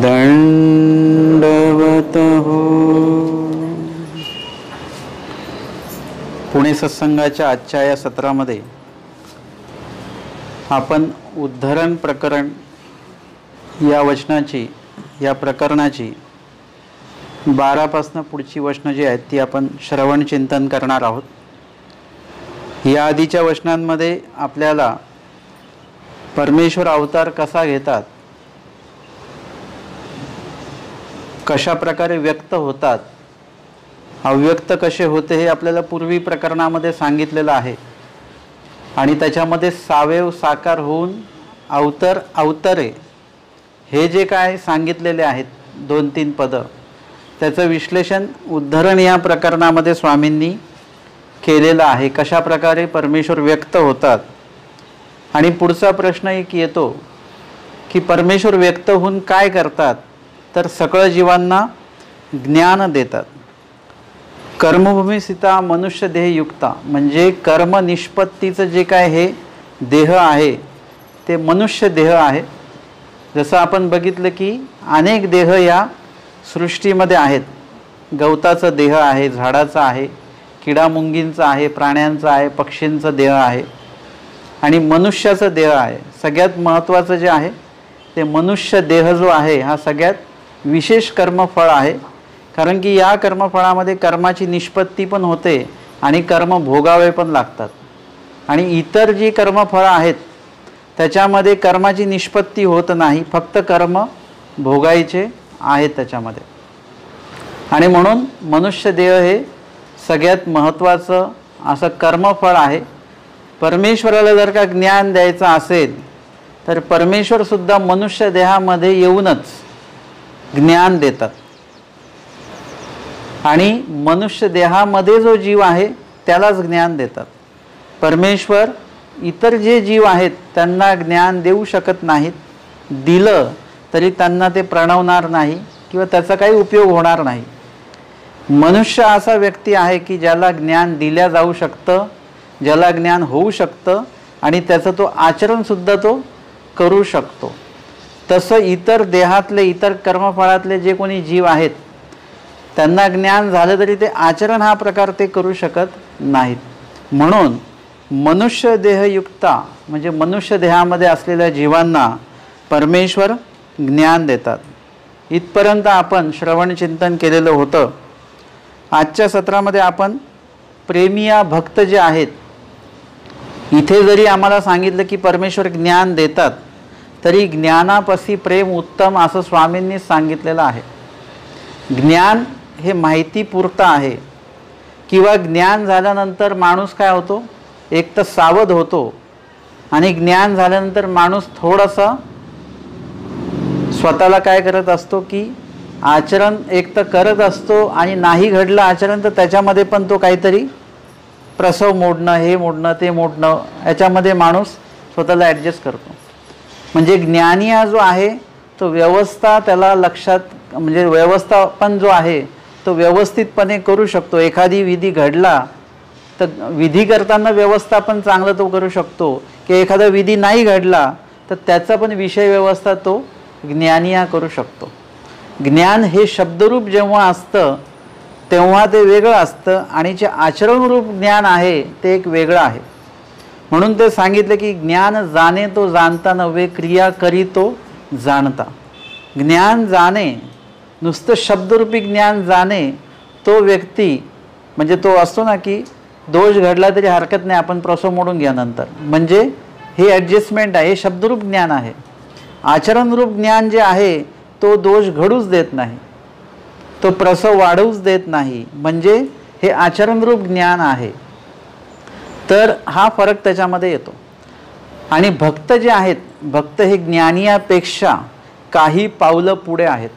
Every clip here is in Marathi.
दंडवत हो. पुणे सत्संगाच्या आजच्या या सत्रामध्ये आपण उद्धरण प्रकरण या वचनाची, या प्रकरणाची 12 पासून पुढची वचनं जी आहेत ती आपण श्रवण चिंतन करणार आहोत. या आधीच्या वचनांमध्ये आपल्याला परमेश्वर अवतार कसा घेतात, कशा प्रकारे व्यक्त होतात, अव्यक्त कसे होते हे आपल्याला पूर्वी प्रकरणामध्ये सांगितलेलं आहे. आणि त्याच्यामध्ये सावेव साकार होऊन अवतरे हे जे काय सांगितलेले आहेत 2-3 पदं, त्याचं विश्लेषण उद्धरण या प्रकरणामध्ये स्वामींनी केलेलं आहे. कशा प्रकारे परमेश्वर व्यक्त होतात. आणि पुढचा प्रश्न एक येतो की परमेश्वर व्यक्त होऊन काय करतात, तर सकळ जीवांना ज्ञान देतात. कर्मभूमी स्थिता मनुष्य देह युक्ता, म्हणजे कर्म निष्पत्तीचं जे काय हे देह आहे ते मनुष्य देह आहे. जसं आपण बघितलं की अनेक देह या सृष्टीमध्ये आहेत. गवताचं देह आहे, झाडाचं आहे, किडामुंगींचं आहे, प्राण्यांचं आहे, पक्षींचं देह आहे आणि मनुष्याचं देह आहे. सगळ्यात महत्त्वाचं जे आहे ते मनुष्य देह जो आहे हा सगळ्यात विशेष कर्मफळ आहे. कारण की या कर्मफळामध्ये कर्माची निष्पत्ती पण होते आणि कर्म भोगावे पण लागतात. आणि इतर जी कर्मफळं आहेत त्याच्यामध्ये कर्माची निष्पत्ती होत नाही, फक्त कर्म भोगायचे आहेत त्याच्यामध्ये. आणि म्हणून मनुष्य देह हे सगळ्यात महत्त्वाचं असं कर्मफळ आहे. परमेश्वराला जर का ज्ञान द्यायचं असेल तर परमेश्वरसुद्धा मनुष्य देहामध्ये येऊनच ज्ञान देतात. आणि मनुष्य देहामध्ये जो जीव आहे त्यालाच ज्ञान देतात. परमेश्वर इतर जे जीव आहेत त्यांना ज्ञान देऊ शकत नाहीत. दिलं तरी त्यांना ते प्रणवणार नाही किंवा त्याचा काही उपयोग होणार नाही. मनुष्य असा व्यक्ती आहे की ज्याला ज्ञान दिल्या जाऊ शकतं, ज्याला ज्ञान होऊ शकतं आणि त्याचं तो आचरणसुद्धा तो करू शकतो. तसं इतर देहातले, इतर कर्मफळातले जे कोणी जीव आहेत त्यांना ज्ञान झालं तरी ते आचरण हा प्रकार ते करू शकत नाहीत. म्हणून मनुष्य देहयुक्ता म्हणजे मनुष्य देहामध्ये असलेल्या जीवांना परमेश्वर ज्ञान देतात. इथपर्यंत आपण श्रवण चिंतन केलेलं होतं. आजच्या सत्रामध्ये आपण प्रेमिया भक्त जे आहेत, इथे जरी आम्हाला सांगितलं की परमेश्वर ज्ञान देतात तरी ज्ञानापाशी प्रेम उत्तम असं स्वामींनी सांगितलेलं आहे. ज्ञान हे माहितीपुरतं आहे किंवा ज्ञान झाल्यानंतर माणूस काय होतो, एक तर सावध होतो आणि ज्ञान झाल्यानंतर माणूस थोडासा स्वतःला काय करत असतो की आचरण एक तर करत असतो आणि नाही घडलं आचरण तर त्याच्यामध्ये पण तो काहीतरी प्रसव मोडणं, हे मोडणं, ते मोडणं, याच्यामध्ये माणूस स्वतःला ॲडजस्ट करतो. म्हणजे ज्ञानी हा जो आहे तो व्यवस्था त्याला लक्षात, म्हणजे व्यवस्थापन जो आहे तो व्यवस्थितपणे करू शकतो. एखादी विधी घडला तर विधी करताना व्यवस्थापन चांगलं तो करू शकतो की एखादा विधी नाही घडला तर त्याचा पण विषय व्यवस्था तो ज्ञानी हा करू शकतो. ज्ञान हे शब्दरूप जेव्हा असतं तेव्हा ते वेगळं असतं आणि जे आचरणरूप ज्ञान आहे ते एक वेगळं आहे. म्हणून ते सांगितलं की ज्ञान जाणे तो जाणता नव्हे, क्रिया करी तो जाणता. ज्ञान जाणे, नुसतं शब्दरूपी ज्ञान जाणे, तो व्यक्ती म्हणजे तो असतो ना की दोष घडला तरी हरकत नाही, आपण प्रसव मोडून घ्या नंतर, म्हणजे हे ॲडजस्टमेंट आहे, हे शब्दरूप ज्ञान आहे. आचरणरूप ज्ञान जे आहे तो दोष घडूच देत नाही, तो प्रसव वाढवूच देत नाही, म्हणजे हे आचरणरूप ज्ञान आहे. तर हा फरक त्याच्यामध्ये येतो. आणि भक्त जे आहेत, भक्त हे ज्ञानियापेक्षा काही पावलं पुढे आहेत.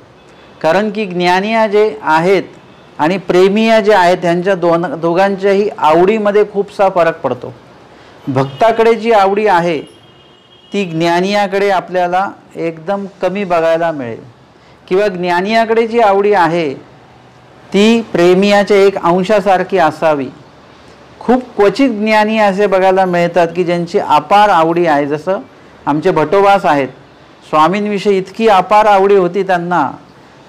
कारण की ज्ञानिया जे आहेत आणि प्रेमिया जे आहेत यांच्या दोघांच्याही आवडीमध्ये खूपसा फरक पडतो. भक्ताकडे जी आवडी आहे ती ज्ञानियाकडे आपल्याला एकदम कमी बघायला मिळेल, किंवा ज्ञानियाकडे जी आवडी आहे ती प्रेमियाच्या एक अंशासारखी असावी. खूप क्वचित ज्ञानी असे बघायला मिळतात की ज्यांची अपार आवडी आहे. जसं आमचे भटोबास आहेत, स्वामींविषयी इतकी अपार आवडी होती त्यांना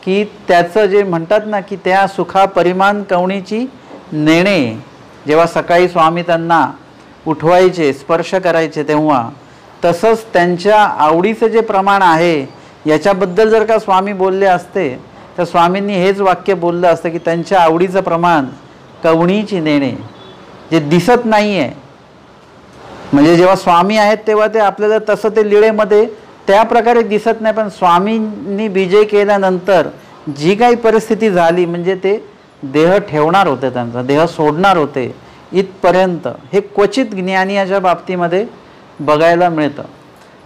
की त्याचं जे म्हणतात ना की त्या सुखा परिमाण कवणीची नेणे, जेव्हा सकाळी स्वामी त्यांना उठवायचे, स्पर्श करायचे, तेव्हा तसंच त्यांच्या आवडीचं जे प्रमाण आहे याच्याबद्दल जर का स्वामी बोलले असते तर स्वामींनी हेच वाक्य बोललं असतं की त्यांच्या आवडीचं प्रमाण कवणीची नेणे, जे दिसत नाही आहे. म्हणजे जेव्हा स्वामी आहेत तेव्हा ते आपल्याला तसं ते लीळेमध्ये त्या प्रकारे दिसत नाही, पण स्वामींनी विजय केल्यानंतर जी काही परिस्थिती झाली म्हणजे ते देह ठेवणार होते, त्यांचा देह सोडणार होते इथपर्यंत हे क्वचित ज्ञानियाच्या बाबतीमध्ये बघायला मिळतं.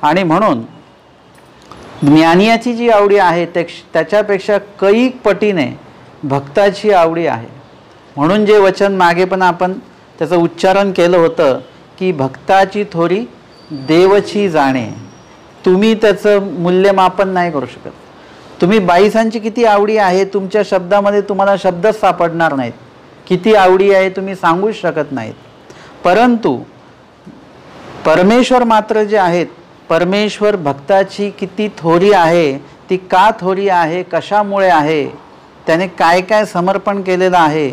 आणि म्हणून ज्ञानियाची जी आवडी आहे त्याच्यापेक्षा कैक पटीने भक्ताची आवडी आहे. म्हणून जे वचन मागे पण आपण त्याचं उच्चारण केलं होतं की भक्ताची थोरी देवची जाणे. तुम्ही त्याचं मूल्यमापन नाही करू शकत. तुम्ही बाईसांची किती आवडी आहे तुमच्या शब्दामध्ये तुम्हाला शब्दच सापडणार नाहीत, किती आवडी आहे तुम्ही सांगूच शकत नाहीत. परंतु परमेश्वर मात्र जे आहेत, परमेश्वर भक्ताची किती थोरी आहे, ती का थोरी आहे, कशामुळे आहे, त्याने काय काय समर्पण केलेलं आहे,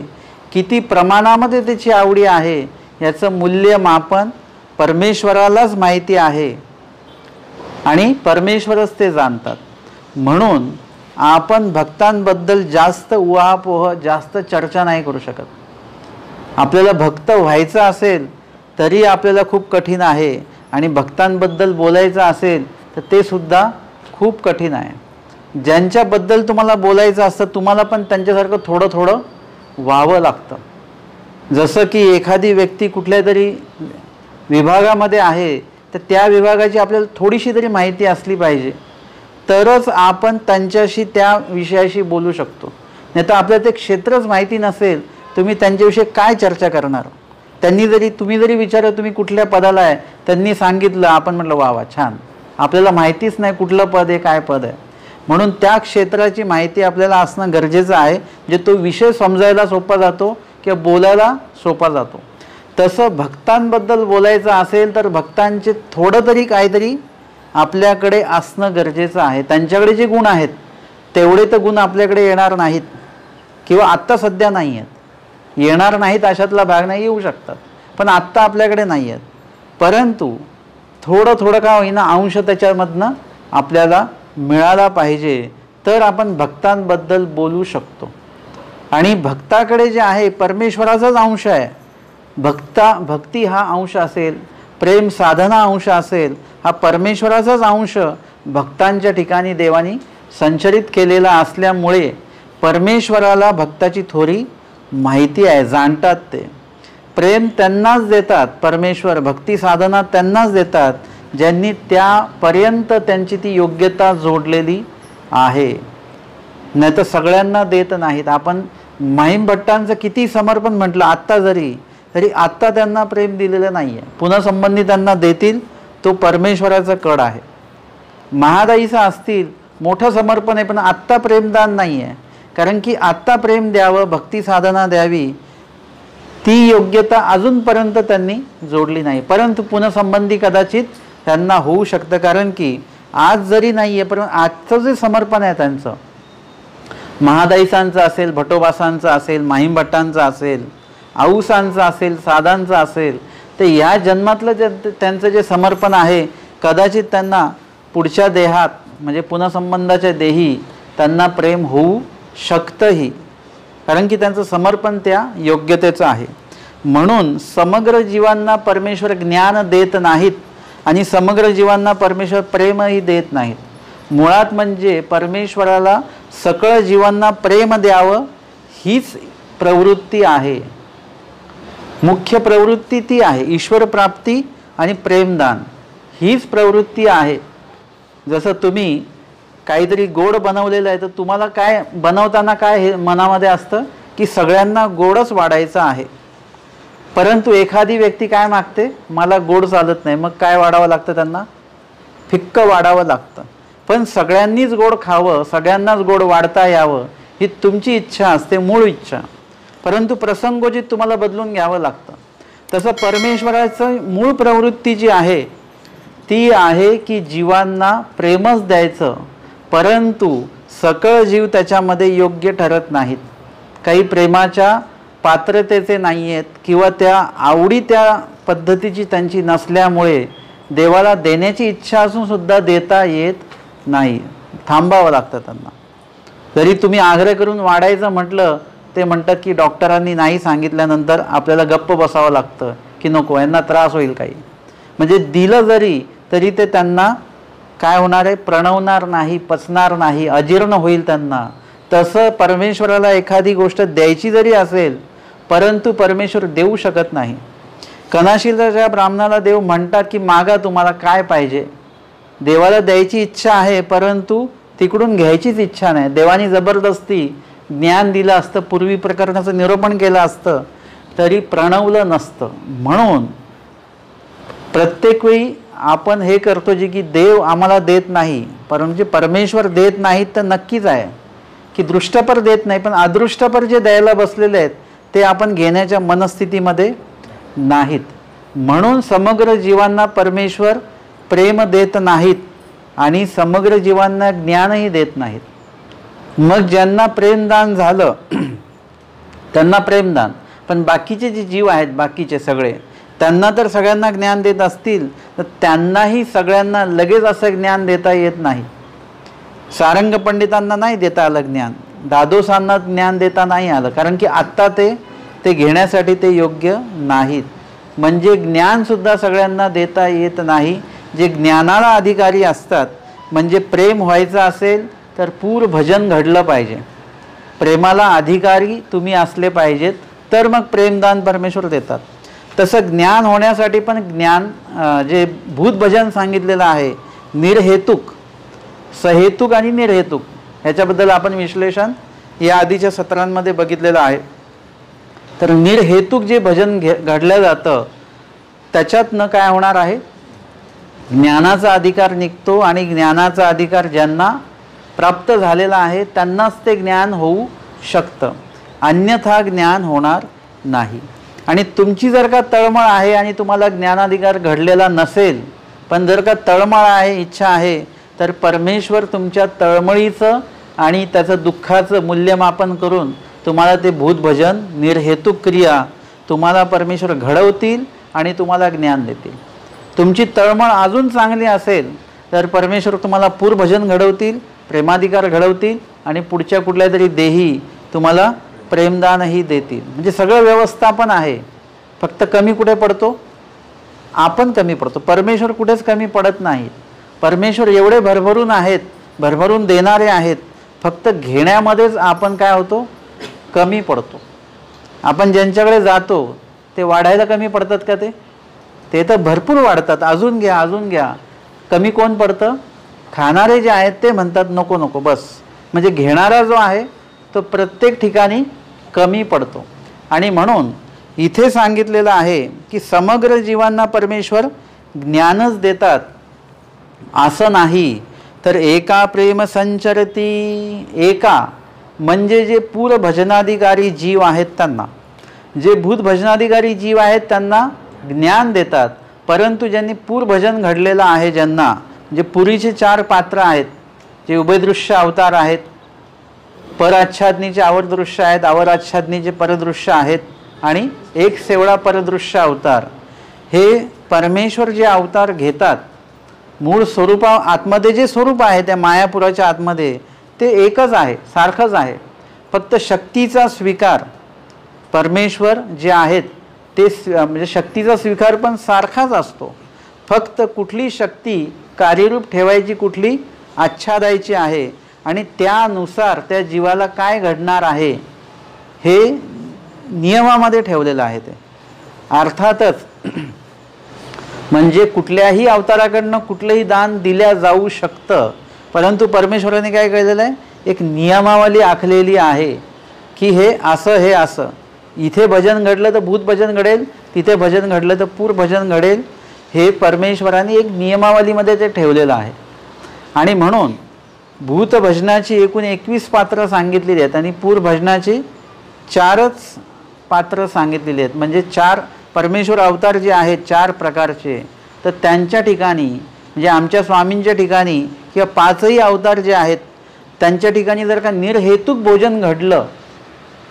किती प्रमाणामध्ये त्याची आवडी आहे, याचं मूल्यमापन परमेश्वरालाच माहिती आहे आणि परमेश्वरच ते जाणतात. म्हणून आपण भक्तांबद्दल जास्त उहापोह, जास्त चर्चा नाही करू शकत. आपल्याला भक्त व्हायचं असेल तरी आपल्याला खूप कठीण आहे आणि भक्तांबद्दल बोलायचं असेल तर ते सुद्धा खूप कठीण आहे. ज्यांच्याबद्दल तुम्हाला बोलायचं असतं तुम्हाला पण त्यांच्यासारखं थोडं थोडं व्हावं लागतं. जसं की एखादी व्यक्ती कुठल्या तरी विभागामध्ये आहे तर त्या विभागाची आपल्याला थोडीशी तरी माहिती असली पाहिजे, तरच आपण त्यांच्याशी त्या विषयाशी बोलू शकतो. नाही तर आपल्याला ते क्षेत्रच माहिती नसेल तुम्ही त्यांच्याविषयी काय चर्चा करणार. तुम्ही जरी विचारलं तुम्ही कुठल्या पदाला आहे, त्यांनी सांगितलं, आपण म्हटलं वा वा छान, आपल्याला माहितीच नाही कुठलं पद आहे, काय पद आहे. म्हणून त्या क्षेत्राची माहिती आपल्याला असणं गरजेचं आहे, म्हणजे तो विषय समजायला सोपा जातो किंवा बोलायला सोपा जातो. तसं भक्तांबद्दल बोलायचं असेल तर भक्तांचे थोडं तरी काहीतरी आपल्याकडे असणं गरजेचं आहे. त्यांच्याकडे जे गुण आहेत तेवढे तर गुण आपल्याकडे येणार नाहीत किंवा आत्ता सध्या नाही आहेत. येणार नाहीत अशातला भाग नाही, येऊ शकतात, पण आत्ता आपल्याकडे नाही आहेत. परंतु थोडं थोडं का होईना अंश त्याच्यामधनं आपल्याला मिळाला पाहिजे, तर आपण भक्तांबद्दल बोलू शकतो. आणि भक्ताकडे जे आहे परमेश्वराचाच अंश आहे. भक्ती हा अंश असेल, प्रेम साधना अंश असेल, हा परमेश्वराचाच अंश भक्तांच्या ठिकाणी देवानी संचरित केलेला असल्यामुळे परमेश्वराला भक्ताची थोरी माहिती आहे, जाणतात. ते प्रेम त्यांनाच देतात परमेश्वर, भक्ती साधना त्यांनाच देतात ज्यांनी त्यापर्यंत त्यांची ती योग्यता जोडलेली आहे, नाही तर सगळ्यांना देत नाहीत. आपण महिम भट्टांचं किती समर्पण म्हटलं आत्ता तरी आत्ता त्यांना प्रेम दिलेलं नाही आहे. पुन्हा संबंधी त्यांना देतील तो परमेश्वराचा कड आहे. महादाईचं असतील मोठं समर्पण आहे पण आत्ता प्रेमदान नाही आहे, कारण की आत्ता प्रेम द्यावं, भक्ती साधना द्यावी, ती योग्यता अजूनपर्यंत त्यांनी जोडली नाही. परंतु पुन्हा संबंधी कदाचित त्यांना होऊ शकतं, कारण की आज जरी नाही आहे पण आजचं जे समर्पण आहे त्यांचं, महादाईसांचं असेल, भटोबासांचं असेल, माहीम भट्टांचं असेल, आऊसांचं असेल, साधांचं असेल, तर या जन्मातलं त्यांचं जे समर्पण आहे कदाचित त्यांना पुढच्या देहात म्हणजे पुन्हा संबंधाच्या देही त्यांना प्रेम होऊ शकतंही, कारण की त्यांचं समर्पण त्या योग्यतेचं आहे. म्हणून समग्र जीवांना परमेश्वर ज्ञान देत नाहीत आणि समग्र जीवांना परमेश्वर प्रेमही देत नाहीत. मुळात म्हणजे परमेश्वराला सकळ जीवांना प्रेम द्यावं हीच प्रवृत्ती आहे. मुख्य प्रवृत्ती ती आहे, ईश्वर प्राप्ती आणि प्रेमदान हीच प्रवृत्ती आहे. जसं तुम्ही काहीतरी गोड बनवलेलं आहे तर तुम्हाला काय बनवताना काय हे मनामध्ये असतं की सगळ्यांना गोडच वाढायचं आहे. परंतु एखादी व्यक्ती काय मागते, मला गोड चालत नाही, मग काय वाढावं लागतं, त्यांना फिक्क वाढावं लागतं. पण सगळ्यांनीच गोड खावं, सगळ्यांनाच गोड वाढता यावं ही तुमची इच्छा असते, मूळ इच्छा. परंतु प्रसंगोचित तुम्हाला बदलून घ्यावं लागतं. तसं परमेश्वराचं मूळ प्रवृत्ती जी आहे ती आहे की जीवांना प्रेमच द्यायचं, परंतु सकळ जीव त्याच्यामध्ये योग्य ठरत नाहीत. काही प्रेमाच्या पात्रतेचे नाही आहेत किंवा त्या आवडी त्या पद्धतीची त्यांची नसल्यामुळे देवाला देण्याची इच्छा असून सुद्धा देता येत नाही, थांबावं लागतं त्यांना. जरी तुम्ही आग्रह करून वाढायचं म्हटलं, ते म्हणतात की डॉक्टरांनी नाही सांगितल्यानंतर आपल्याला गप्प बसावं लागतं की नको, यांना त्रास होईल काही. म्हणजे दिलं जरी तरी ते त्यांना काय होणार आहे, प्रणवणार नाही, पचणार नाही, अजीर्ण होईल त्यांना. तसं परमेश्वराला एखादी गोष्ट द्यायची जरी असेल, परंतु परमेश्वर देऊ शकत नाही. कनाशीलच्या ब्राह्मणाला देव म्हणतात की मागा तुम्हाला काय पाहिजे. देवाला द्यायची इच्छा आहे, परंतु तिकडून घ्यायचीच इच्छा नाही. देवानी जबरदस्ती ज्ञान दिलं असतं, पूर्वी प्रकरणाचं निरूपण केलं असतं, तरी प्रणवलं नसतं. म्हणून प्रत्येक वेळी आपण हे करतो जे की देव आम्हाला देत नाही, परंतु परमेश्वर देत नाहीत तर नक्कीच आहे की दृष्टपर देत नाही, पण अदृष्टपर जे द्यायला बसलेले आहेत ते आपण घेण्याच्या मनस्थितीमध्ये नाहीत. म्हणून समग्र जीवांना परमेश्वर प्रेम देत नाहीत आणि समग्र जीवांना ज्ञानही देत नाहीत. मग ज्यांना प्रेमदान झालं त्यांना प्रेमदान, पण बाकीचे जे जीव आहेत बाकीचे सगळे, त्यांना तर सगळ्यांना ज्ञान देत असतील तर त्यांनाही सगळ्यांना लगेच असं ज्ञान देता येत नाही. सारंग पंडितांना नाही देता आलं ज्ञान, दादोसांना ज्ञान देता नाही आलं, कारण की आत्ता ते घेण्यासाठी ते योग्य नाहीत. म्हणजे ज्ञानसुद्धा सगळ्यांना देता येत नाही. जे ज्ञानाला अधिकारी असतात, म्हणजे प्रेम व्हायचं असेल तर पूर भजन घडलं पाहिजे, प्रेमाला अधिकारी तुम्ही असले पाहिजेत, तर मग प्रेमदान परमेश्वर देतात. तसं ज्ञान होण्यासाठी पण ज्ञान जे भूत भजन सांगितलेलं आहे, निर्हेतुक, सहेतुक आणि निर्हेतुक, ह्याच्याबद्दल आपण विश्लेषण या आधीच्या सत्रांमध्ये बघितलेलं आहे. तर निर्हेतुक जे भजन घडलं जातं त्याच्यातनं काय होणार आहे, ज्ञानाचा अधिकार निघतो आणि ज्ञानाचा अधिकार ज्यांना प्राप्त झालेला आहे त्यांनाच ते ज्ञान होऊ शकतं, अन्यथा ज्ञान होणार नाही. आणि तुमची जर का तळमळ आहे आणि तुम्हाला ज्ञानाधिकार घडलेला नसेल, पण जर का तळमळ आहे, इच्छा आहे, तर परमेश्वर तुमच्या तळमळीचं आणि त्याचं दुःखाचं मूल्यमापन करून तुम्हाला ते भूतभजन निर्हेतुक क्रिया तुम्हाला परमेश्वर घडवतील आणि तुम्हाला ज्ञान देतील. तुमची तळमळ अजून चांगली असेल तर परमेश्वर तुम्हाला पूरभजन घडवतील, प्रेमाधिकार घडवतील आणि पुढच्या कुठल्या तरी देही तुम्हाला प्रेमदानही देतील. म्हणजे सगळं व्यवस्थापन आहे. फक्त कमी कुठे पडतो, आपण कमी पडतो, परमेश्वर कुठेच कमी पडत नाही. परमेश्वर एवढे भरभरून आहेत, भरभरून देणारे आहेत, फक्त घेण्यामध्येच आपण काय होतो, कमी पडतो. आपण ज्यांच्याकडे जातो ते वाढायला कमी पडतात का, ते तर भरपूर वाढतात, अजून घ्या अजून घ्या. कमी कोण पडतं, खाणारे जे आहेत ते म्हणतात नको नको बस. म्हणजे घेणारा जो आहे तो प्रत्येक ठिकाणी कमी पडतो. आणि म्हणून इथे सांगितलेलं आहे की समग्र जीवांना परमेश्वर ज्ञानच देतात असं नाही, तर एका प्रेम संचरती, एका म्हणजे जे पूर भजनाधिकारी जीव आहेत त्यांना, जे भूत भजनाधिकारी जीव आहेत त्यांना ज्ञान देतात. परंतु ज्यांनी पूर भजन घडलेलं आहे, ज्यांना जे पुरीचे 4 पात्र आहेत, जे उभयदृश्य अवतार आहेत, पराच्छादनीचे आवरदृश्य आहेत, आवराच्छादनीचे परदृश्य आहेत आणि एक सेवळा परदृश्य अवतार, हे परमेश्वर जे अवतार घेतात, मूळ स्वरूपा आतमध्ये जे स्वरूप आहे त्या मायापुराच्या आतमध्ये ते एकच आहे, सारखंच आहे. फक्त शक्तीचा स्वीकार परमेश्वर जे आहेत ते म्हणजे शक्तीचा स्वीकार पण सारखाच असतो. फक्त कुठली शक्ती कार्यरूप ठेवायची, कुठली आच्छादायची आहे आणि त्यानुसार त्या जीवाला काय घडणार आहे हे नियमामध्ये ठेवलेलं आहे. ते अर्थातच म्हणजे कुठल्याही अवताराकडनं कुठलंही दान दिल्या जाऊ शकतं, परंतु परमेश्वराने काय केलेलं आहे, एक नियमावली आखलेली आहे की हे असं, हे असं. इथे भजन घडलं तर भूत भजन घडेल, तिथे भजन घडलं तर पूर भजन घडेल. हे परमेश्वराने एक नियमावलीमध्ये ते ठेवलेलं आहे. आणि म्हणून भूत भजनाची एकूण 21 पात्र सांगितलेली आहेत आणि पूर भजनाची 4च पात्र सांगितलेली आहेत. म्हणजे 4 परमेश्वर अवतार जे आहेत 4 प्रकारचे, तर त्यांच्या ठिकाणी म्हणजे आमच्या स्वामींच्या ठिकाणी किंवा पाचही अवतार जे आहेत त्यांच्या ठिकाणी जर का निर्हेतुक भोजन घडलं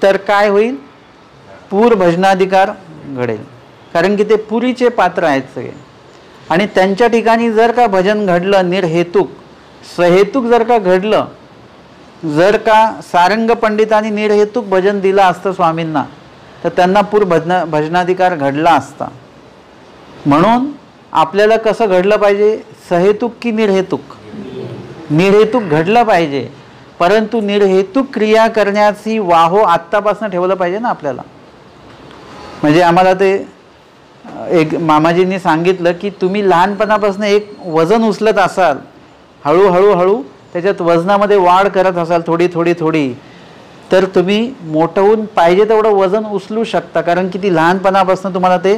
तर काय होईल? पूर भजनाधिकार घडेल, कारण की ते पुरीचे पात्र आहेत सगळे. आणि त्यांच्या ठिकाणी जर का भजन घडलं निर्हेतुक, सहेतुक जर का घडलं, जर का सारंग पंडितांनी निर्हेतुक भजन दिलं असतं स्वामींना तर त्यांना पूर भजनाधिकार घडला असता. म्हणून आपल्याला कसं घडलं पाहिजे? सहेतुक की निर्हेतुक? निर्हेतुक घडलं पाहिजे, परंतु निर्हेतुक क्रिया करण्याची वाहो आत्तापासून ठेवलं पाहिजे ना आपल्याला. म्हणजे आम्हाला ते एक मामाजींनी सांगितलं की तुम्ही लहानपणापासून एक वजन उचलत असाल, हळूहळू त्याच्यात वजनामध्ये वाढ करत असाल थोडी थोडी थोडी, तर तुम्ही मोठं होऊन पाहिजे तेवढं वजन उचलू शकता, कारण की ती लहानपणापासून तुम्हाला ते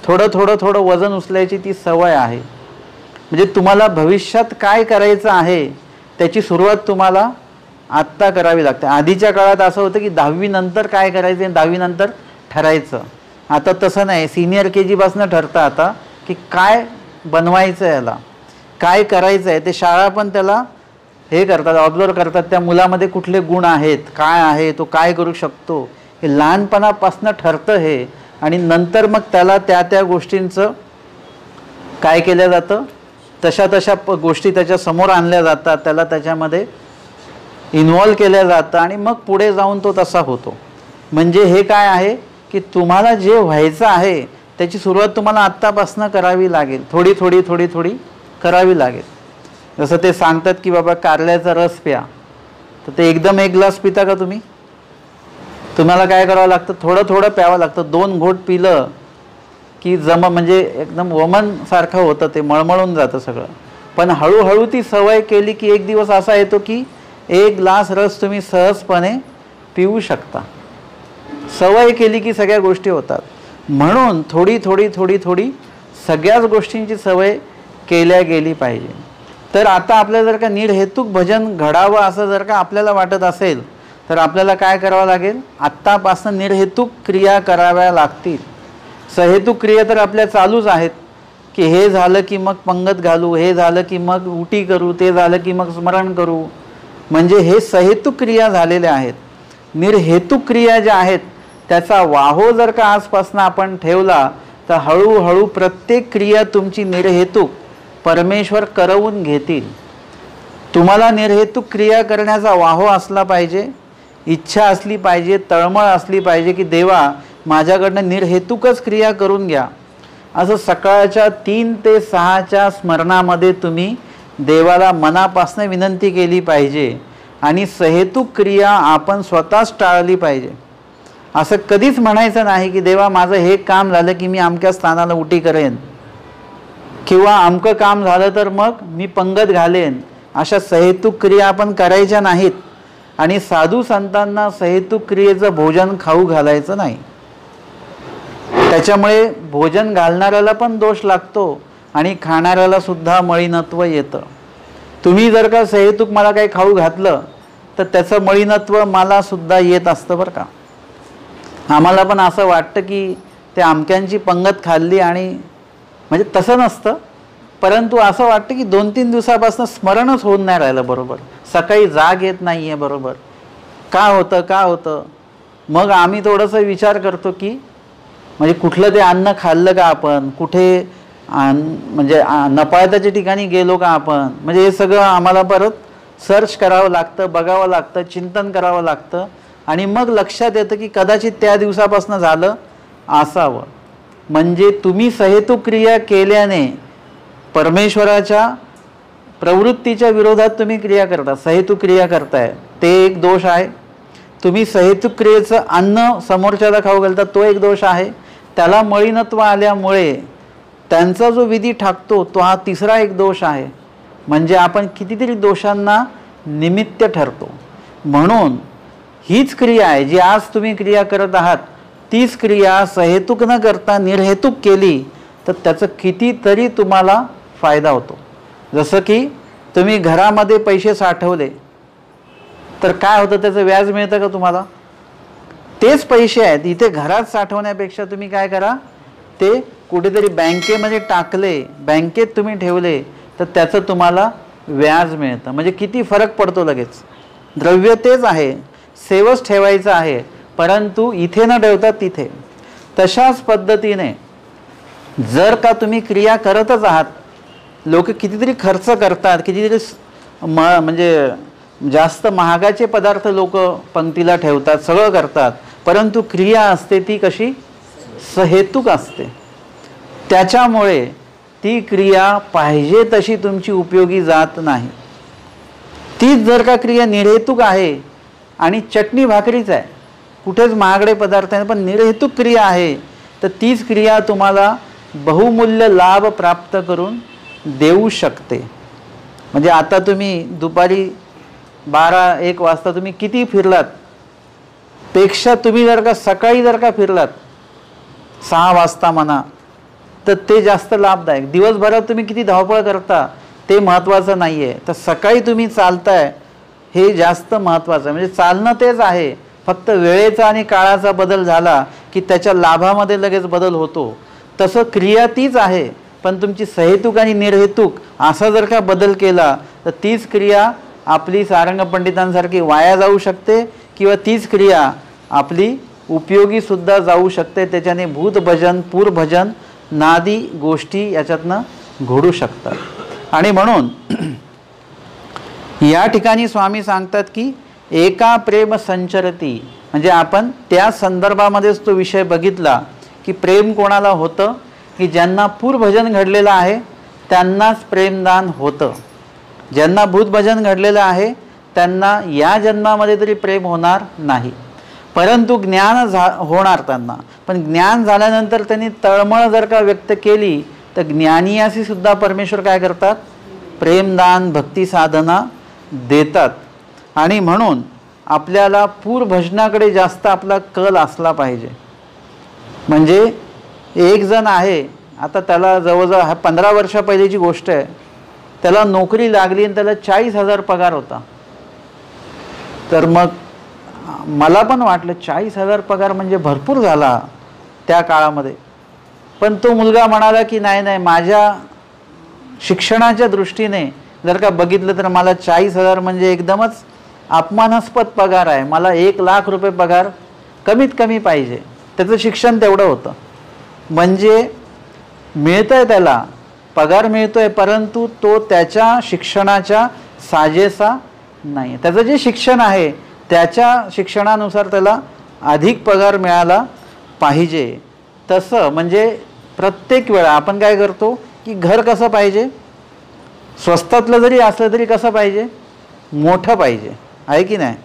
थोडं वजन उचलायची ती सवय आहे. म्हणजे तुम्हाला भविष्यात काय करायचं आहे त्याची सुरुवात तुम्हाला आत्ता करावी लागते. आधीच्या काळात असं होतं की 10वी नंतर काय करायचं, 10वी नंतर ठरायचं. आता तसं नाही, सिनियर KG पासून ठरतं आता की काय बनवायचं आहे, याला काय करायचं आहे. ते शाळा पण त्याला हे करतात, ऑब्झर्व करतात त्या मुलामध्ये कुठले गुण आहेत, काय आहे, तो काय करू शकतो, हे लहानपणापासून ठरतं हे. आणि नंतर मग त्याला त्या गोष्टींचं काय केलं जातं, तशा गोष्टी त्याच्या समोर आणल्या जातात, त्याला त्याच्यामध्ये इन्व्हॉल्व केल्या जातं आणि मग पुढे जाऊन तो तसा होतो. म्हणजे हे काय आहे की तुम्हाला जे व्हायचं आहे त्याची सुरुवात तुम्हाला आत्तापासून करावी लागेल, थोडी करावी लागेल. जसं ते सांगतात की बाबा कारल्याचा रस प्या, तर ते एकदम एक ग्लास पिता का तुम्ही? तुम्हाला काय करावं लागतं? थोडं प्यावं लागतं. 2 घोट पिलं की म्हणजे एकदम वमनसारखं होतं, ते मळमळून जातं सगळं. पण हळूहळू ती सवय केली की एक दिवस असा येतो की 1 ग्लास रस तुम्ही सहजपणे पिऊ शकता. सवय केली की सगळ्या गोष्टी होतात. म्हणून थोडी सगळ्याच गोष्टींची सवय केल्या गेली पाहिजे. तर आता आपल्याला जर का निर्हेतुक भजन घडावं असं जर का आपल्याला वाटत असेल तर आपल्याला काय करावं लागेल? आत्तापासून निर्हेतुक क्रिया कराव्या लागतील. सहेतुक क्रिया तर आपल्या चालूच आहेत की हे झालं की मग पंगत घालू, हे झालं की मग उटी करू, ते झालं की मग स्मरण करू. म्हणजे हे सहेतुक क्रिया झालेल्या आहेत. निर्हेतुक क्रिया ज्या आहेत त्याचा वाहो जर का आजपासून आपण ठेवला तर हळूहळू प्रत्येक क्रिया तुमची निर्हेतुक परमेश्वर करवून घेतील. तुम्हाला निर्हेतुक क्रिया करण्याचा वाहो असला पाहिजे, इच्छा असली पाहिजे, तळमळ असली पाहिजे की देवा माझ्याकडनं निर्हेतुकच क्रिया करून घ्या. असं सकाळच्या 3 ते 6च्या स्मरणामध्ये तुम्ही देवाला मनापासून विनंती केली पाहिजे आणि सहेतुक क्रिया आपण स्वतःच टाळली पाहिजे. असं कधीच म्हणायचं नाही की देवा माझं हे काम झालं की मी अमक्या स्थानाला उटी करेन किंवा अमकं काम झालं तर मग मी पंगत घालेन. अशा सहेतुक क्रिया आपण करायच्या नाहीत आणि साधू संतांना सहेतुक क्रियेचं भोजन खाऊ घालायचं नाही. त्याच्यामुळे भोजन घालणाऱ्याला पण दोष लागतो आणि खाणाऱ्याला सुद्धा मळीनत्व येतं. तुम्ही जर का सहेतुक मला काही खाऊ घातलं तर त्याचं मळीनत्व मला सुद्धा येत असतं बरं का. आम्हाला पण असं वाटतं की ते अमक्यांची पंगत खाल्ली आणि म्हणजे तसं नसतं, परंतु असं वाटतं की 2-3 दिवसापासून स्मरणच होऊन नाही राहिलं बरोबर, सकाळी जाग येत नाही आहे बरोबर, का होतं. मग आम्ही थोडंसं विचार करतो की म्हणजे कुठलं ते अन्न खाल्लं का आपण, कुठे म्हणजे नपाळताच्या ठिकाणी गेलो का आपण. म्हणजे हे सगळं आम्हाला परत सर्च करावं लागतं, बघावं लागतं, चिंतन करावं लागतं आणि मग लक्षात येतं की कदाचित त्या दिवसापासून झालं असावं. म्हणजे तुम्ही सहेतुक क्रिया केल्याने परमेश्वराच्या प्रवृत्तीच्या विरोधात तुम्ही क्रिया करता, सहेतुक क्रिया करताय, ते एक दोष आहे. तुम्ही सहेतुक क्रियेचं अन्न समोरच्याला खाऊ घालता तो एक दोष आहे. त्याला मळीनत्व आल्यामुळे त्यांचा जो विधी ठाकतो तो हा तिसरा एक दोष आहे. म्हणजे आपण कितीतरी दोषांना निमित्त ठरतो. म्हणून हीच क्रिया आहे जी आज तुम्ही क्रिया करत आहात, तीच क्रिया सहेतुक न करता निर्हेतुक केली तर त्याचं कितीतरी तुम्हाला फायदा होतो. जसं की तुम्ही घरामध्ये पैसे साठवले तर काय होतं, त्याचं व्याज मिळतं का तुम्हाला? तेच पैसे आहेत इथे घरात साठवण्यापेक्षा तुम्ही काय करा, ते कुठेतरी बँकेमध्ये टाकले, बँकेत तुम्ही ठेवले तर त्याचं तुम्हाला व्याज मिळतं. म्हणजे किती फरक पडतो लगेच. द्रव्य तेच आहे, सेवच ठेवायचं आहे, परंतु इथे न ठेवता तिथे. तशाच पद्धतीने जर का तुम्ही क्रिया करतच आहात, लोक कितीतरी खर्च करतात, कितीतरी म्हणजे जास्त महागाचे पदार्थ लोक पंक्तीला ठेवतात, सगळं करतात, परंतु क्रिया असते ती कशी सहेतुक असते. त्याच्यामुळे ती क्रिया पाहिजे तशी तुमची उपयोगी जात नाही. तीच जर का क्रिया निर्हेतुक आहे आणि चटणी भाकरीच आहे, कुठेच महागडे पदार्थ आहे, पण निर्हेतुक क्रिया आहे, तर तीच क्रिया तुम्हाला बहुमूल्य लाभ प्राप्त करून देऊ शकते. म्हणजे आता तुम्ही दुपारी 12-1 वाजता तुम्ही किती फिरलात, पेक्षा तुम्ही जर का सकाळी जर का फिरलात 6 वाजता म्हणा, तर ते जास्त लाभदायक. दिवसभरात तुम्ही किती धावपळ करता ते महत्त्वाचं नाही आहे, तर सकाळी तुम्ही चालताय हे जास्त महत्त्वाचं आहे. म्हणजे चालणं तेच आहे, फक्त वेळेचा आणि काळाचा बदल झाला की त्याच्या लाभामध्ये लगेच बदल होतो. तसं क्रिया तीच आहे, पण तुमची सहेतुक आणि निर्हेतुक असा जर का बदल केला तर तीच क्रिया आपली सारंग पंडितांसारखी वाया जाऊ शकते, किंवा तीच क्रिया आपली उपयोगीसुद्धा जाऊ शकते. त्याच्याने भूतभजन, पूरभजन, नादी गोष्टी याच्यातनं घडू शकतात. आणि म्हणून या ठिकाणी स्वामी सांगतात की एका प्रेम संचरती, म्हणजे आपण त्या संदर्भामध्येच तो विषय बघितला की प्रेम कोणाला होतं, की ज्यांना पूरभजन घडलेलं आहे त्यांनाच प्रेमदान होतं. ज्यांना भूतभजन घडलेलं आहे त्यांना या जन्मामध्ये तरी प्रेम होणार नाही, परंतु ज्ञान होणार त्यांना. पण ज्ञान झाल्यानंतर त्यांनी तळमळ जर का व्यक्त केली तर ज्ञानियासी सुद्धा परमेश्वर काय करतात, प्रेमदान, भक्ती साधना देतात. आणि म्हणून आपल्याला पूरभजनाकडे जास्त आपला कल असला पाहिजे. म्हणजे एक जण आहे, आता त्याला जवळजवळ 15 वर्षा पहिलीची गोष्ट आहे, त्याला नोकरी लागली आणि त्याला 40,000 पगार होता. तर मग मला पण वाटलं 40,000 पगार म्हणजे भरपूर झाला त्या काळामध्ये. पण तो मुलगा म्हणाला की नाही नाही, माझ्या शिक्षणाच्या दृष्टीने जर का बघितलं तर मला 40,000 म्हणजे एकदमच अपमानास्पद पगार आहे. मला 1,00,000 रुपये पगार कमीत कमी पाहिजे. त्याचं शिक्षण तेवढं होतं. म्हणजे मिळतंय, त्याला पगार मिळतोय, परंतु तो त्याच्या शिक्षणाच्या साजेसा नाही. त्याचं जे शिक्षण आहे त्याच्या शिक्षणानुसार त्याला अधिक पगार मिळाला पाहिजे. तसं म्हणजे प्रत्येक वेळा आपण काय करतो की घर कसं पाहिजे, स्वस्तातलं जरी असलं तरी कसं पाहिजे, मोठं पाहिजे, आहे की नाही.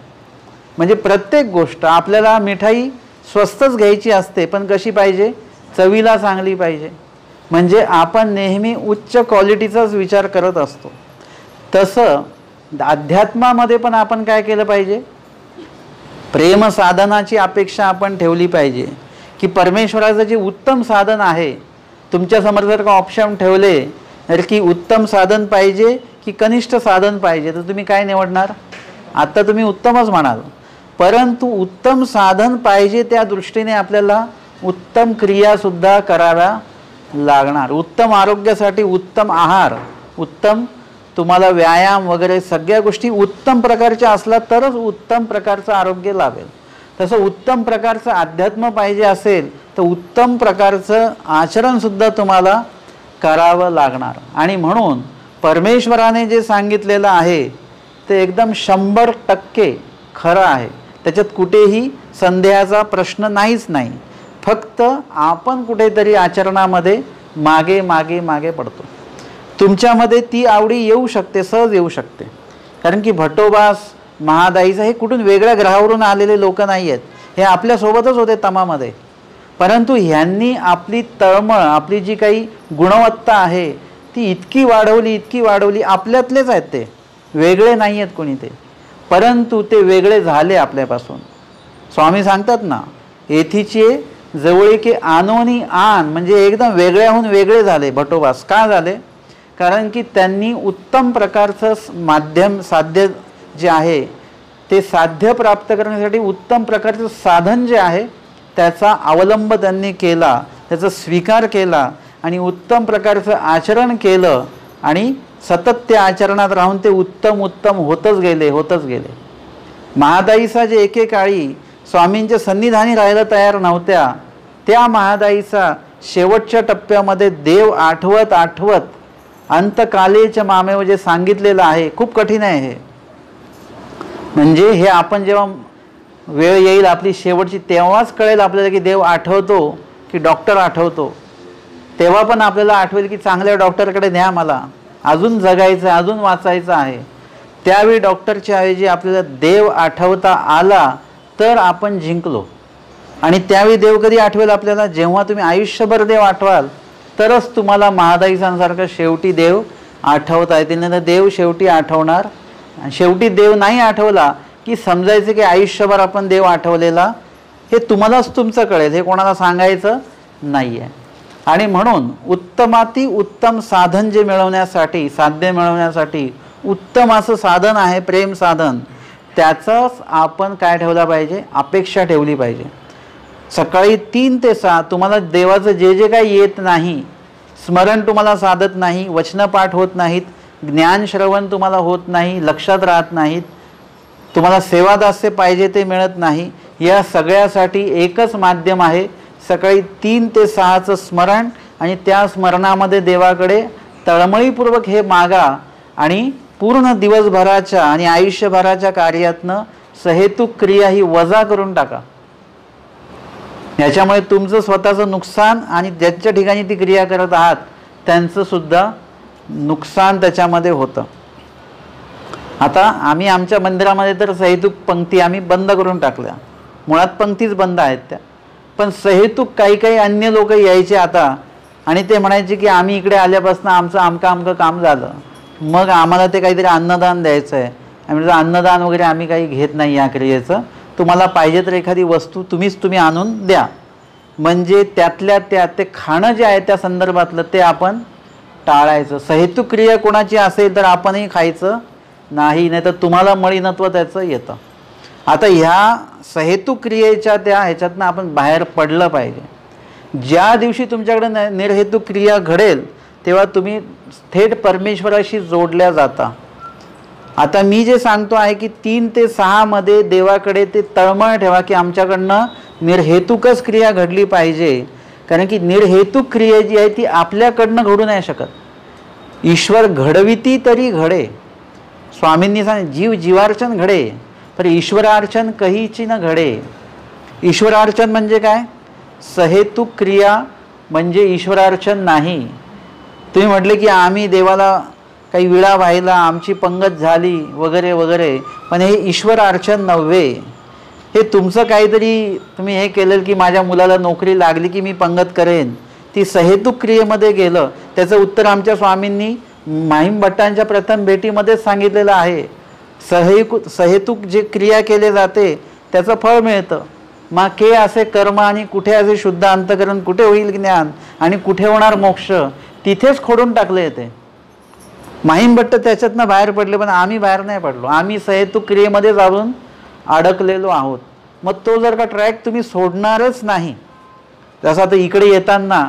म्हणजे प्रत्येक गोष्ट आपल्याला मिठाई स्वस्तच घ्यायची असते, पण कशी पाहिजे, चवीला चांगली पाहिजे. म्हणजे आपण नेहमी उच्च क्वालिटीचाच विचार करत असतो. तसं अध्यात्मामध्ये पण आपण काय केलं पाहिजे, प्रेम साधनाची अपेक्षा आपण ठेवली पाहिजे की परमेश्वराचं जे उत्तम साधन आहे, तुमच्यासमोर जर का ऑप्शन ठेवले तर की उत्तम साधन पाहिजे की कनिष्ठ साधन पाहिजे, तर तुम्ही काय निवडणार. आता तुम्ही उत्तमच म्हणाल, परंतु उत्तम साधन पाहिजे त्या दृष्टीने आपल्याला उत्तम क्रियासुद्धा कराव्या लागणार. उत्तम आरोग्यासाठी उत्तम आहार, उत्तम तुम्हाला व्यायाम वगैरे सगळ्या गोष्टी उत्तम प्रकारच्या असला तरच उत्तम प्रकारचं आरोग्य लाभेल. तसं उत्तम प्रकारचं अध्यात्म पाहिजे असेल तर उत्तम प्रकारचं आचरणसुद्धा तुम्हाला करावं लागणार. आणि म्हणून परमेश्वराने जे सांगितलेलं आहे ते एकदम 100% खरं आहे. त्याच्यात कुठेही संदेहाचा प्रश्न नाहीच नाही. फक्त आपण कुठेतरी आचरणामध्ये मागे मागे मागे पडतो. तुमच्यामध्ये ती आवडी येऊ शकते, सहज येऊ शकते, कारण की भटोबास, महादाईचा हे कुठून वेगळ्या ग्रहावरून आलेले लोक नाही आहेत, हे आपल्यासोबतच होते तमामध्ये. परंतु ह्यांनी आपली तळमळ, आपली जी काही गुणवत्ता आहे ती इतकी वाढवली, आपल्यातलेच आहेत ते, वेगळे नाही आहेत कोणी ते, परंतु ते वेगळे झाले आपल्यापासून. स्वामी सांगतात ना, येथीचे जवळीके आनोनी आन, म्हणजे एकदम वेगळ्याहून वेगळे झाले भटोबास. का झाले, कारण की त्यांनी उत्तम प्रकारचं माध्यम, साध्य जे आहे ते साध्य प्राप्त करण्यासाठी उत्तम प्रकारचं साधन जे आहे त्याचा अवलंब त्यांनी केला, त्याचा स्वीकार केला आणि उत्तम प्रकारचं आचरण केलं आणि सतत ते आचरणात राहून ते उत्तम उत्तम होतच गेले. महादाईसा जे एकेकाळी स्वामींच्या सन्निधानी राहायला तयार नव्हत्या, त्या महादाईचा शेवटच्या टप्प्यामध्ये देव आठवत आठवत अंतकालेच्या मामेव जे सांगितलेलं आहे, खूप कठीण आहे हे. म्हणजे हे आपण जेव्हा वेळ येईल आपली शेवटची, तेव्हाच कळेल आपल्याला की देव आठवतो की डॉक्टर आठवतो. तेव्हा पण आपल्याला आठवेल की चांगल्या डॉक्टरकडे न्या, मला अजून जगायचं आहे, अजून वाचायचं आहे. त्यावेळी डॉक्टरच्या ऐवजी आपल्याला देव आठवता आला तर आपण जिंकलो. आणि त्यावेळी देव कधी आठवेल आपल्याला? जेव्हा तुम्ही आयुष्यभर देव आठवाल तरच तुम्हाला महादाईसांसारखं शेवटी देव आठवता येतील. नाही तर देव शेवटी आठवणार, शेवटी देव नाही आठवला की समजायचं की आयुष्यभर आपण देव आठवलेला, हे तुम्हालाच तुमचं कळेल, हे कोणाला सांगायचं नाही आहे. आणि म्हणून उत्तमाती उत्तम साधन जे मिळवण्यासाठी, साध्य मिळवण्यासाठी उत्तम असं साधन आहे प्रेम साधन, त्याचंच आपण काय ठेवला पाहिजे? अपेक्षा ठेवली पाहिजे. सकाळी 3 ते 6 तुम्हाला देवाचं जे जे काही येत नाही, स्मरण तुम्हाला साधत नाही, वचनपाठ होत नाहीत, ज्ञान श्रवण तुम्हाला होत नाही, लक्षात राहत नाहीत, तुम्हाला सेवादास्य पाहिजे ते मिळत नाही, या सगळ्यासाठी एकच माध्यम आहे, सकाळी 3 ते 6चं स्मरण. आणि त्या स्मरणामध्ये देवाकडे तळमळीपूर्वक हे मागा आणि पूर्ण दिवसभराच्या आणि आयुष्यभराच्या कार्यातनं सहेतुक क्रिया ही वजा करून टाका. याच्यामुळे तुमचं स्वतःचं नुकसान आणि ज्याच्या ठिकाणी ती क्रिया करत आहात त्यांचं सुद्धा नुकसान त्याच्यामध्ये होतं. आता आम्ही आमच्या मंदिरामध्ये तर सहेतुक पंक्ती आम्ही बंद करून टाकल्या, मुळात पंक्तीच बंद आहेत त्या. पण सहेतुक काही अन्य लोक यायचे आता आणि ते म्हणायचे की आम्ही इकडे आल्यापासून आमचं अमकं काम झालं, मग आम्हाला ते काहीतरी अन्नदान द्यायचं आहे. आम्ही अन्नदान वगैरे आम्ही काही घेत नाही या क्रियेचं, तुम्हाला पाहिजे तर एखादी वस्तू तुम्ही आणून द्या. म्हणजे त्यातल्या त्यात ते खाणं जे आहे त्या संदर्भातलं ते आपण टाळायचं. सहेतुक क्रिया कोणाची असेल तर आपणही खायचं नाही, नाही तर तुम्हाला मळीनत्व त्याचं येतं. आता ह्या सहेतुक क्रियेच्या त्या ह्याच्यातनं आपण बाहेर पडलं पाहिजे. ज्या दिवशी तुमच्याकडे निर्हेतुक क्रिया घडेल तेव्हा तुम्ही थेट परमेश्वराशी जोडल्या जाता. आता मी जे सांगतो आहे की 3 ते 6 मध्ये देवाकडे ते तळमळ ठेवा की आमच्याकडनं निर्हेतुकच क्रिया घडली पाहिजे. कारण की निर्हेतुक क्रिया जी आहे ती आपल्याकडनं घडू नाही शकत. ईश्वर घडविती तरी घडे. स्वामींनी सांगितलं जीव जीवार्चन घडे पर ईश्वरार्चन कहीची न घडे. ईश्वरार्चन म्हणजे काय? सहेतुक क्रिया म्हणजे ईश्वरार्चन नाही. तुम्ही म्हटले की आम्ही देवाला काही विळा व्हायला, आमची पंगत झाली वगैरे वगैरे, पण हे ईश्वरार्चन नव्हे. हे तुमचं काहीतरी तुम्ही हे केलं की माझ्या मुलाला नोकरी लागली की मी पंगत करेन, ती सहेतुक क्रियेमध्ये गेलं. त्याचं उत्तर आमच्या स्वामींनी माहीम भट्टांच्या प्रथम भेटीमध्येच सांगितलेलं आहे. सहेतुक जे क्रिया केले जाते त्याचं फळ मिळतं. मग के असे कर्म आणि कुठे असे शुद्ध अंतकरण, कुठे होईल ज्ञान आणि कुठे होणार मोक्ष, तिथेच खोडून टाकले ते. माहीम भट्ट त्याच्यातनं बाहेर पडले, पण आम्ही बाहेर नाही पडलो. आम्ही सहेतुक क्रियेमध्ये जाऊन अडकलेलो आहोत. मग तो जर का ट्रॅक तुम्ही सोडणारच नाही, जसं आता इकडे येताना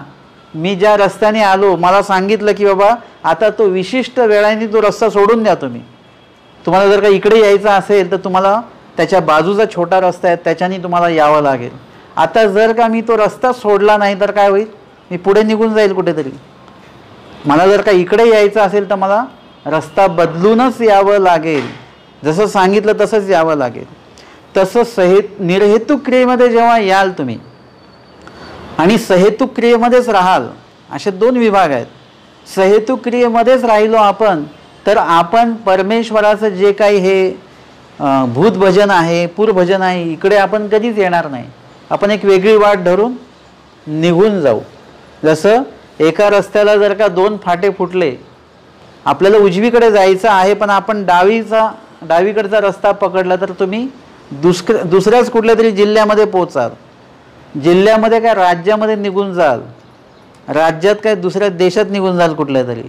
मी ज्या रस्त्याने आलो मला सांगितलं की बाबा आता तो विशिष्ट वेळाने तो रस्ता सोडून द्या. तुम्हाला जर का इकडे यायचं असेल तर तुम्हाला त्याच्या बाजूचा छोटा रस्ता आहे त्याच्याने तुम्हाला यावं लागेल. आता जर का मी तो रस्ता सोडला नाही तर काय होईल? मी पुढे निघून जाईल कुठेतरी. मला जर का इकडे यायचं असेल तर मला रस्ता बदलूनच यावं लागेल. जसं सांगितलं तसंच यावं लागेल. तसं निर्हेतुक क्रियेमध्ये जेव्हा याल तुम्ही आणि सहेतुक क्रियेमध्येच राहाल, असे 2 विभाग आहेत. सहेतुक क्रियेमध्येच राहिलो आपण तर आपण परमेश्वराचं जे काही हे भूतभजन आहे, पूरभजन आहे, इकडे आपण कधीच येणार नाही. आपण एक वेगळी वाट धरून निघून जाऊ. जसं एका रस्त्याला जर का 2 फाटे फुटले, आपल्याला उजवीकडे जायचं आहे पण आपण डावीकडचा रस्ता पकडला तर तुम्ही दुसऱ्याच कुठल्या तरी जिल्ह्यामध्ये पोचाल. जिल्ह्यामध्ये काय राज्यामध्ये निघून जाल, राज्यात काय दुसऱ्या देशात निघून जाल कुठल्या तरी.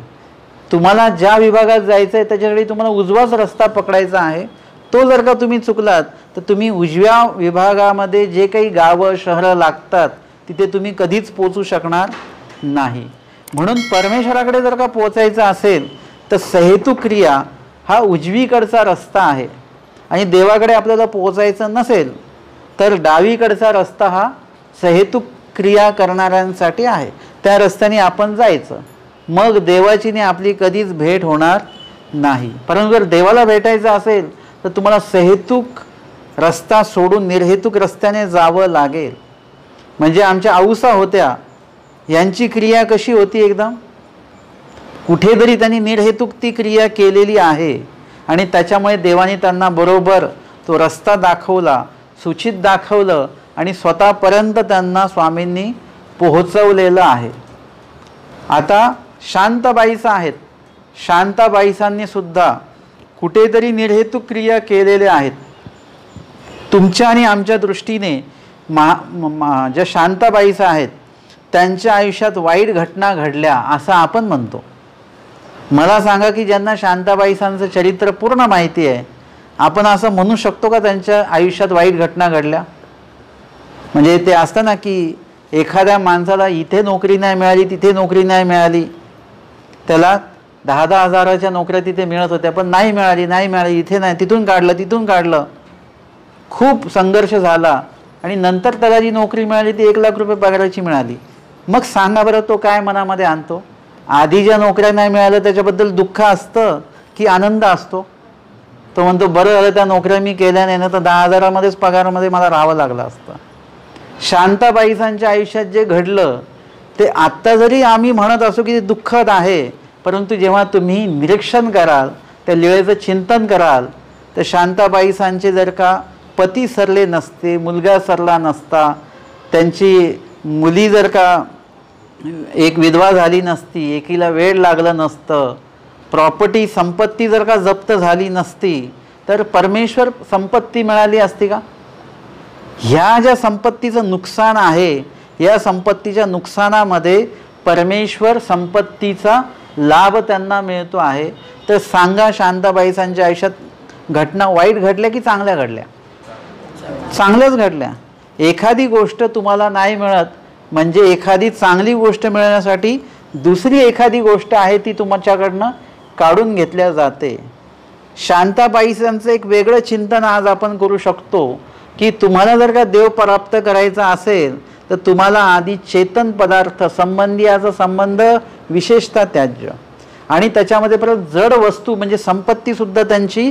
तुम्हाला ज्या विभागात जायचं आहे त्याच्याकडे तुम्हाला उजवाच रस्ता पकडायचा आहे. तो जर का तुम्ही चुकलात तर तुम्ही उजव्या विभागामध्ये जे काही गावं शहरं लागतात तिथे तुम्ही कधीच पोचू शकणार नाही. म्हणून परमेश्वराकडे जर का पोचायचं असेल तर सहेतुक क्रिया हा उजवीकडचा रस्ता आहे आणि देवाकडे आपल्याला पोहोचायचं नसेल तर डावीकडचा रस्ता हा सहेतुक क्रिया करणाऱ्यांसाठी आहे. त्या रस्त्याने आपण जायचं, मग देवाचीने आपली कधीच भेट होणार नाही. परंतु जर देवाला भेटायचं असेल तर तुम्हाला सहेतुक रस्ता सोडून निर्हेतुक रस्त्याने जावं लागेल. म्हणजे आमच्या औसा होत्या, यांची क्रिया कशी होती, एकदम कुठेतरी त्यांनी निर्हेतुक ती क्रिया केलेली आहे आणि त्याच्यामुळे देवाने त्यांना बरोबर तो रस्ता दाखवला, सूचित दाखवलं आणि स्वतःपर्यंत त्यांना स्वामींनी पोहोचवलेलं आहे. आता शांताबाईचा आहेत, शांताबाईसांनी सुद्धा कुठेतरी निर्हेतुक क्रिया केलेल्या आहेत. तुमच्या आणि आमच्या दृष्टीने ज्या शांताबाईसा आहेत त्यांच्या आयुष्यात वाईट घटना घडल्या असं आपण म्हणतो. मला सांगा की ज्यांना शांताबाईसांचं चरित्र पूर्ण माहिती आहे, आपण असं म्हणू शकतो का त्यांच्या आयुष्यात वाईट घटना घडल्या? म्हणजे ते असतं ना की एखाद्या माणसाला इथे नोकरी नाही मिळाली, तिथे नोकरी नाही मिळाली, त्याला 10-10 हजाराच्या नोकऱ्या तिथे मिळत होत्या पण नाही मिळाली, इथे नाही, तिथून काढलं, खूप संघर्ष झाला आणि नंतर त्याला जी नोकरी मिळाली ती 1 लाख रुपये पगाराची मिळाली. मग सांगा बरं तो काय मनामध्ये आणतो? आधी ज्या नोकऱ्या नाही मिळाल्या त्याच्याबद्दल दुःख असतं की आनंद असतो? तो म्हणतो बरं झालं त्या नोकऱ्या मी केल्या नाही ना तर 10 हजारामध्येच पगारामध्ये मला राहावं लागलं असतं. शांताबाईसांच्या आयुष्यात जे घडलं ते आत्ता जरी आम्ही म्हणत असू की ते दुःखद आहे, परंतु जेव्हा तुम्ही निरीक्षण कराल, त्या लीळेचं चिंतन कराल, तर शांताबाईसांचे जर का पती सरले नसते, मुलगा सरला नसता, त्यांची मुली जर का एक विधवा झाली नसती, एकीला वेळ लागलं नसतं, प्रॉपर्टी संपत्ती जर का जप्त झाली नसती, तर परमेश्वर संपत्ती मिळाली असती का? ह्या ज्या संपत्तीचं नुकसान आहे, या संपत्तीच्या नुकसानामध्ये परमेश्वर संपत्तीचा लाभ त्यांना मिळतो आहे. तर सांगा शांताबाईसांच्या आयुष्यात घटना वाईट घडल्या की चांगल्या घडल्या? चांगल्याच घडल्या. एखादी गोष्ट तुम्हाला नाही मिळत म्हणजे एखादी चांगली गोष्ट मिळण्यासाठी दुसरी एखादी गोष्ट आहे ती तुमच्याकडनं काढून घेतल्या जाते. शांताबाईसांचं एक वेगळं चिंतन आज आपण करू शकतो की तुम्हाला जर का देव प्राप्त करायचा असेल तर तुम्हाला आधी चेतन पदार्थ संबंधी याचा संबंध विशेषतः त्याज्य आणि त्याच्यामध्ये परत जड वस्तू म्हणजे संपत्तीसुद्धा त्यांची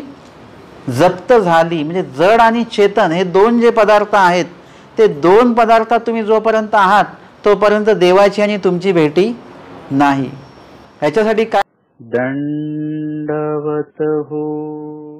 जप्त झाली. म्हणजे जड आणि चेतन हे 2 जे पदार्थ आहेत ते 2 पदार्थात तुम्ही जोपर्यंत आहात तोपर्यंत देवाची आणि तुमची भेटी नाही. ह्याच्यासाठी काय दंडवत हो.